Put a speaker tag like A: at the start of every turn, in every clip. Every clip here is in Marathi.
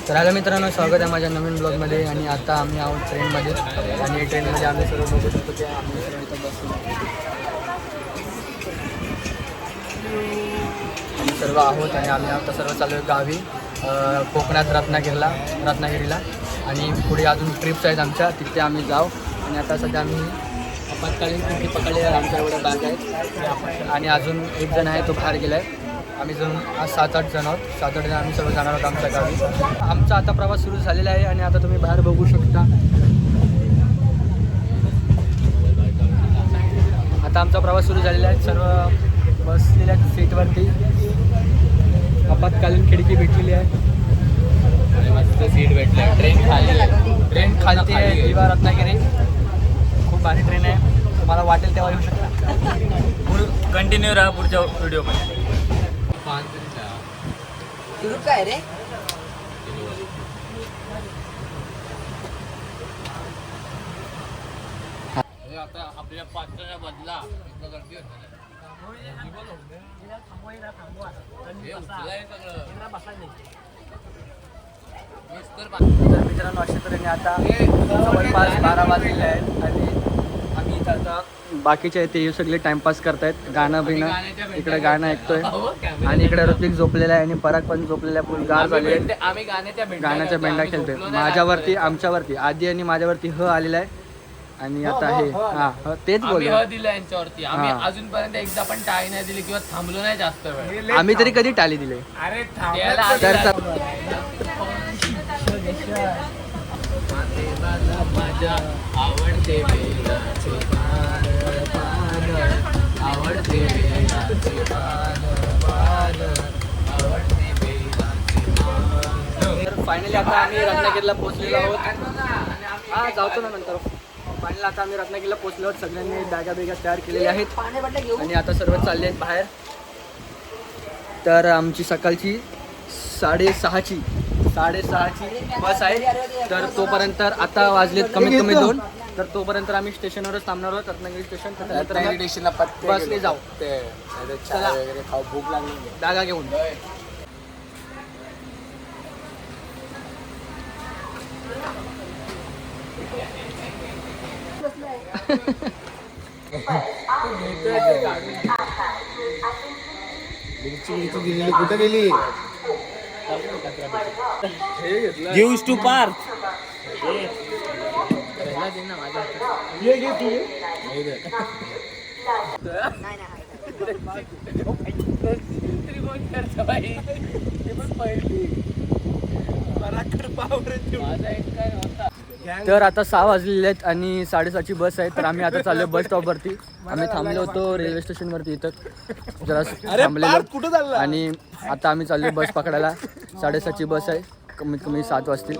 A: तर हॅलो मित्रांनो, स्वागत आहे माझ्या नवीन ब्लॉगमध्ये. आणि आता आम्ही आहोत ट्रेनमध्ये आणि ट्रेनमध्ये आम्ही सर्व बघू शकतो की आम्ही सर्व इथं बसलो आम्ही सर्व आहोत आणि आम्ही आता सर्व चालू आहे गावी कोकणात रत्नागिरीला आणि पुढे अजून ट्रिप्स आहेत आमच्या, तिथे आम्ही जाऊ. आणि आता सध्या आम्ही आपत्कालीन खिडकी पकडली आहे, आमच्या एवढ्या बॅग आहेत आणि अजून एक जण आहे तो बाहेर गेला आहे. आम्ही जण आज 7-8 जण आहोत. 7-8 जण आम्ही सर्व जाणार आहोत आमच्या गावी. आमचा आता प्रवास सुरू झालेला आहे आणि आता तुम्ही बाहेर बघू शकता. आता आमचा प्रवास सुरू झालेला आहे. सर्व बसलेल्या सीटवरती आपत्कालीन खिडकी भेटलेली आहे.
B: मस्त सीट भेटली.
A: ट्रेन खालती आहे दिवा रत्नागिरी. खूप भारी ट्रेन आहे, तुम्हाला वाटेल तेव्हा येऊ शकता.
B: कंटिन्यू राहा पुढच्या व्हिडिओमध्ये.
C: सुरू काय रे?
B: आता आपल्या पाचच्या बदला गर्दी
A: तर मित्रांनो, अशा तऱ्हेने आता जवळपास 12 वाजलेले आहेत आणि आम्ही इथं आता बाकीचे ते सगळे टाइमपास करतायत. गाणं बिणं इकडे गाणं ऐकतोय आणि इकडे ऋतिक झोपलेला आहे आणि पराग पण झोपलेला आहे. फुल गार झाले.
B: आम्ही
A: गाण्याच्या बेंडा खेळतोय. माझ्यावरती आमच्यावरती आधी आणि माझ्यावरती आलेला आहे आणि आता हे तेच बोललो.
B: दिलं यांच्यावरती. आम्ही अजूनपर्यंत एकदा पण टाळी नाही दिली किंवा थांबलो नाही जास्त वेळ.
A: आम्ही तरी कधी टाळी दिले?
B: अरे माझ्या आवडते
A: फायनली आता आम्ही रत्नागिरीला पोहोचलेलो आहोत. जातो ना नंतर. फायनली आता आम्ही रत्नागिरीला पोहोचलो आहोत. सगळ्यांनी बॅगा तयार केलेल्या आहेत आणि आता सर्व चालले आहेत बाहेर. तर आमची सकाळची 6:30ची बस आहे. तर तोपर्यंत आता वाजलेत कमीत कमी 2. तर तोपर्यंत आम्ही स्टेशनवरच थांबणार आहोत, रत्नागिरी स्टेशन. बसने जाऊ. चला,
B: भूक लागली.
A: बॅगा घेऊन.
B: कुठे गेली? गिव्स टू पार्क.
A: तर आता 6 वाजलेले आहेत आणि 7:30ची बस आहे. तर आम्ही आता चाललो बस स्टॉपवरती. आम्ही थांबलो होतो रेल्वे स्टेशनवरती इथं जरा थांबलेलो आणि आता आम्ही चाललो बस पकडायला. 7:30ची बस आहे. कमीत कमी 7 वाजतील.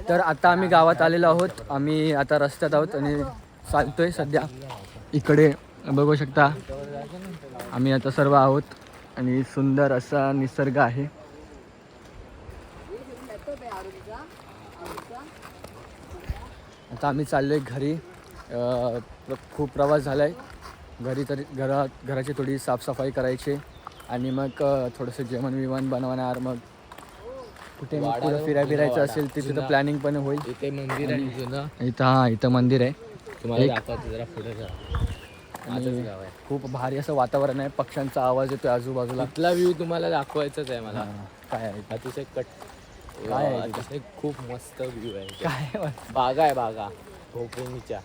A: तर आता आम्ही गावात आलेलो आहोत. आम्ही आता रस्त्यात आहोत आणि चालतोय सध्या. इकडे बघू शकता आम्ही आता सर्व आहोत आणि सुंदर असा निसर्ग आहे. आता आम्ही चाललोय घरी. खूप प्रवास झाला आहे. घरी तरी घराची थोडी साफसफाई करायची आणि मग थोडंसं जेवण बनवणार. मग कुठे फिरायचं असेल तिथे प्लॅनिंग पण होईल.
B: इथे मंदिर आहे.
A: इथं मंदिर आहे.
B: तुम्हाला दाखवतो जरा पुढे जा.
A: खूप भारी असं वातावरण आहे. पक्ष्यांचा आवाज येतोय आजूबाजूला.
B: इथला व्ह्यू तुम्हाला दाखवायचाच आहे मला.
A: काय आहे?
B: अतिशय
A: काय आहे?
B: अतिशय खूप मस्त व्ह्यू आहे.
A: काय
B: बागा भोपळीच्या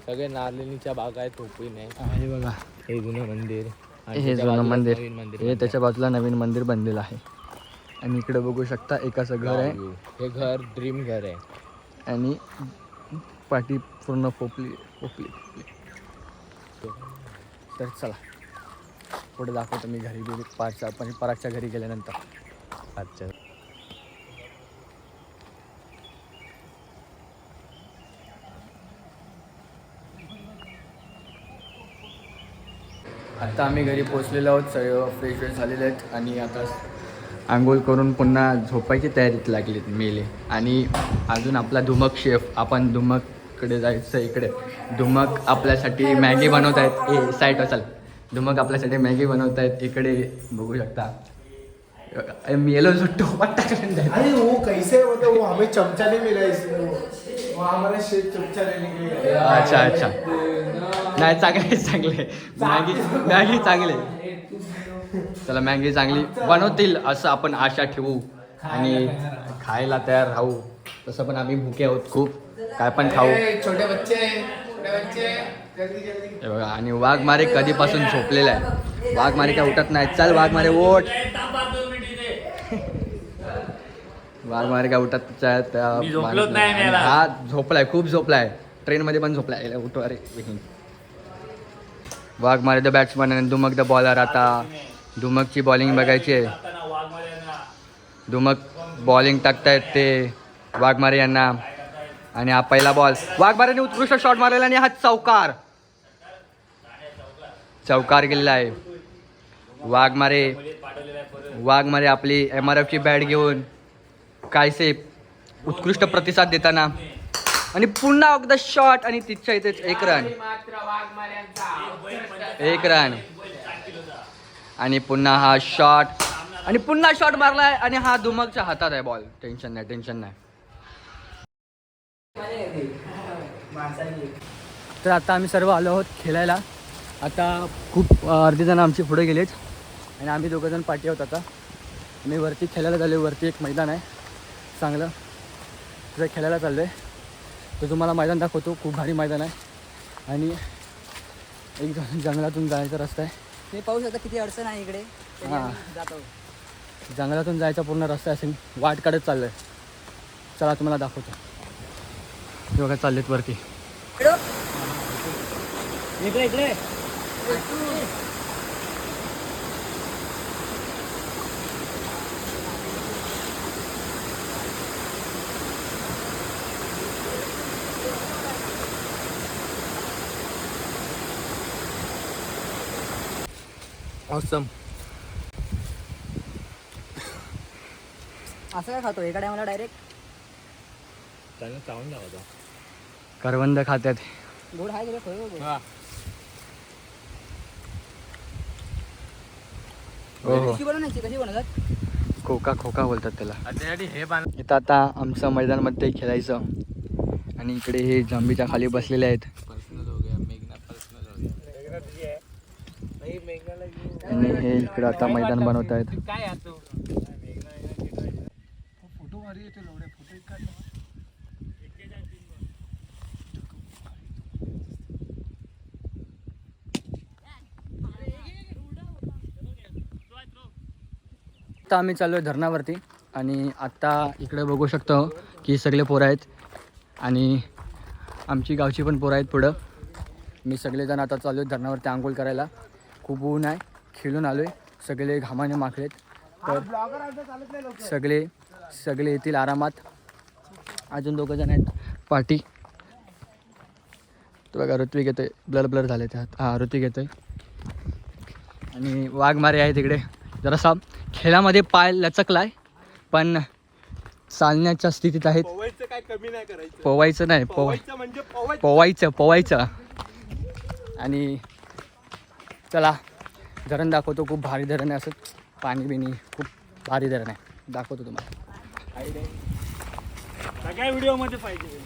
B: सगळे नारळीच्या बागा आहेत. भोपळी
A: आहे बघा.
B: हे जुनं मंदिर.
A: हे जुनं मंदिर. हे त्याच्या बाजूला नवीन मंदिर बनलेलं आहे. आणि इकडे बघू शकता एकाचं घर आहे.
B: हे घर ड्रीम घर आहे
A: आणि पाठी पूर्ण पोपली. तर चला पुढे दाखवतो मी घरी गेली परागच्या घरी गेल्यानंतर.
B: अच्छा.
A: आता आम्ही घरी पोचलेलो आहोत. सर्व फ्रेश झालेले आहेत आणि आता आंघोळ करून पुन्हा झोपायची तयारीत लागलीत मेले. आणि अजून आपला धुमक शेफ, आपण धुमक इकडे जायचं इकडे. धुमक आपल्यासाठी मॅगी बनवत आहेत. ए साईड चल. धुमक आपल्यासाठी मॅगी बनवत आहेत इकडे बघू शकता. येलो जो टोपा टाकलेला आहे.
C: अरे वो कैसे होता वो हमें चमचा नहीं मिला इसमें वो हमारा शेफ चमचा लेने के लिए
A: अच्छा अच्छा. नाही चांगले मॅगी चांगले. चला मॅगी चांगली बनवतील असं आपण आशा ठेवू आणि खायला तयार राहू. तसं पण आम्ही भुके आहोत खूप. काय पण खाऊ.
B: छोटे बच्चे
A: हे बघा आणि वाघमारे कधीपासून झोपलेला आहे. वाघमारे काय उठत नाही. चल वाघमारे ओठ. वाघमारे काय उठत हा झोपलाय खूप झोपलाय. ट्रेनमध्ये पण झोपलाय. उठो अरे. वाघमारे द बॅट्समन आणि धुमक द बॉलर. आता धुमकची बॉलिंग बघायची आहे. धुमक बॉलिंग टाकतायत ते वाघमारे यांना आणि हा पहिला बॉल. वाघमारेने उत्कृष्ट शॉट मारलेला आणि हा चौकार गेलेला आहे. वाघमारे आपली MRF ची बॅट घेऊन कायसे उत्कृष्ट प्रतिसाद देताना आणि पुन्हा एकदा शॉट आणि तिच्या इथेच एक रन आणि पुन्हा हा शॉट आणि पुन्हा शॉट मारलाय आणि हा धुमकच्या हातात आहे बॉल. टेन्शन नाही. तर आता आम्ही सर्व आलो आहोत खेळायला. आता खूप अर्धे जण आमची पुढे गेलेच आणि आम्ही दोघंजण पाठी आहोत. आता आम्ही वरती खेळायला चाललो. वरती एक मैदान आहे चांगलं. तिथे खेळायला चाललो आहे. तर तुम्हाला मैदान दाखवतो. खूप भारी मैदान आहे आणि एक जंगलातून जायचा रस्ता आहे.
D: तुम्ही पाहू शकता किती अडचण आहे इकडे.
A: हां
D: जातो
A: जंगलातून जायचा पूर्ण रस्ता असेल. वाट काढत चाललो आहे. चला तुम्हाला दाखवतो. बघा चाललेत वरती. इकडे
B: ऑसम.
D: असं काय खातो एका टायमाला डायरेक्ट.
B: चावून जावं.
A: करवंद खात्यात.
D: गोड आहे गेले खरं.
A: हो
D: कशी बनवण्याची कशी बनवतात.
A: खोका बोलतात त्याला.
B: त्यासाठी हे
A: इथं आता आमचं मैदानमध्ये खेळायचं आणि इकडे हे जांभीच्या खाली बसलेले आहेत
B: पर्सनल हो गया. मेघना पर्सनल हो गया.
A: आणि हे इकडे आता मैदान बनवत आहेत.
B: काय तो
C: फोटो मारी येते लोडे फोटो काढ.
A: आता आम्ही चाललो आहे धरणावरती आणि आत्ता इकडे बघू शकतो की सगळे पोरं आहेत आणि आमची गावची पण पोरं आहेत पुढं. मी सगळेजण आता चाललो आहे धरणावरती आंघोळ करायला. खूप ऊन आहे. खेळून आलो आहे. सगळे घामाने माखलेत. तर सगळे येतील आरामात. अजून दोघंजण आहेत पाठी. तर बघा ऋत्विक येतोय. ब्लर झाले त्यात. हां ऋत्विक येतोय आणि वाघमारे आहे तिकडे. जरासा खेळामध्ये पाय लचकलाय पण चालण्याच्या स्थितीत आहेत.
C: काय कमी नाही करायचं.
A: पोवायचं नाही
C: म्हणजे
A: पोवायचं आणि चला धरण दाखवतो. खूप भारी धरण आहे. असं पाणी बिणी खूप भारी धरण आहे. दाखवतो तुम्हाला.
C: सगळ्या व्हिडिओमध्ये पाहिजे.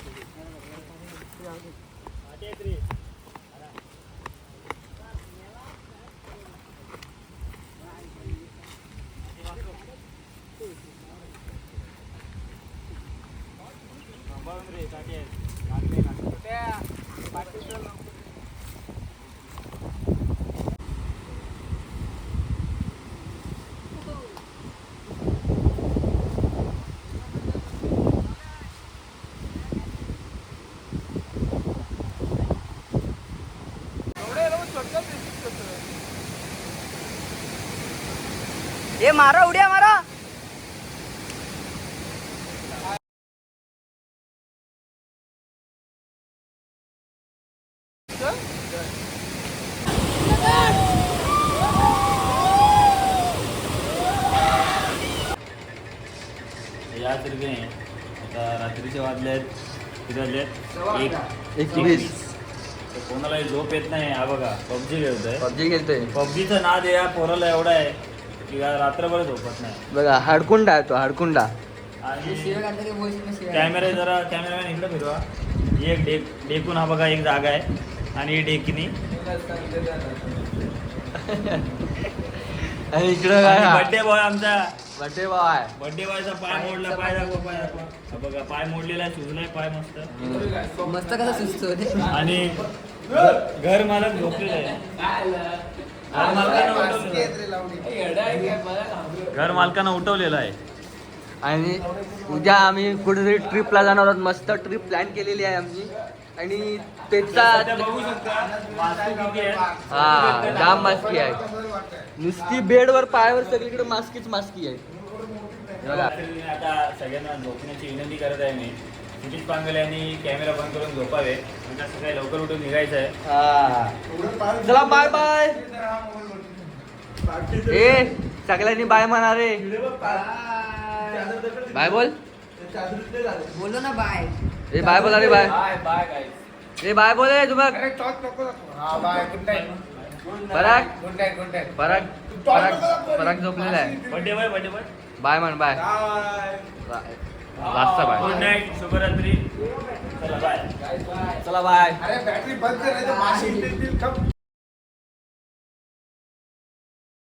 D: हे मारा उड्या मारा.
E: या तरी आता रात्रीचे वाजले आहेत किती वाजले?
A: 21.
E: तर कोणालाही झोप येत नाही. हा बघा पबजी खेळतोय.
A: पबजी खेळतोय
E: पबजीचा नाद या पोराला एवढा आहे की रात्रभर झोपत नाही.
A: बघा हाडकुंडा आहे तो हाडकुंडा.
E: आणि
D: काढलं की voice message.
E: कॅमेरामॅन इकडे फिरवा. ही एक डेकून हा बघा एक जागा आहे आणि ही डेकिनी
A: आणि इकडं काय
E: बर्थडे बॉय आमचा.
A: Birthday boy.
E: बर्थडे बॉयचा पाय मोडला. पाय दाखवा पाय दाखवा. हा बघा पाय मोडलेला आहे. सुजलाय पाय मस्त.
D: मस्त कसं सुचतो रे.
E: आणि घर मालक झोपलेलं आहे. घर मालकानं उठवलेलं आहे.
A: आणि उद्या आम्ही कुठेतरी ट्रिपला जाणार आहोत. मस्त ट्रिप प्लॅन केलेली आहे आमची. आणि त्याचा
E: सध्या बघू शकता वास्तू किती आहे.
A: हा जाम मास्की आहे. नुसती बेडवर पायावर सगळीकडे मास्की आहे. बघा.
E: आता सगळ्यांना झोपण्याची विनंती करत आहे मी. क्षितिज पांगले यांनी कॅमेरा बंद करून झोपावे. म्हणजे सकाळी लवकर उठून निघायचं आहे.
A: हा. चला बाय बाय. ए सगळ्यांनी बाय म्हणा रे. बाय बोल.
D: बोलो ना बाय.
A: ए बाय बोला रे बाय.
B: Bye guys.
A: ए बाय बोल रे तू बघ. पराग झोपलेला आहे.
E: Birthday boy birthday boy.
A: Bye म्हण बाय. लास्टचा बाय.
E: गुड नाईट शुभरात्री. चला बाय.
A: चला बाय.
C: अरे बॅटरी बंद कर नाही तर माशी येतील.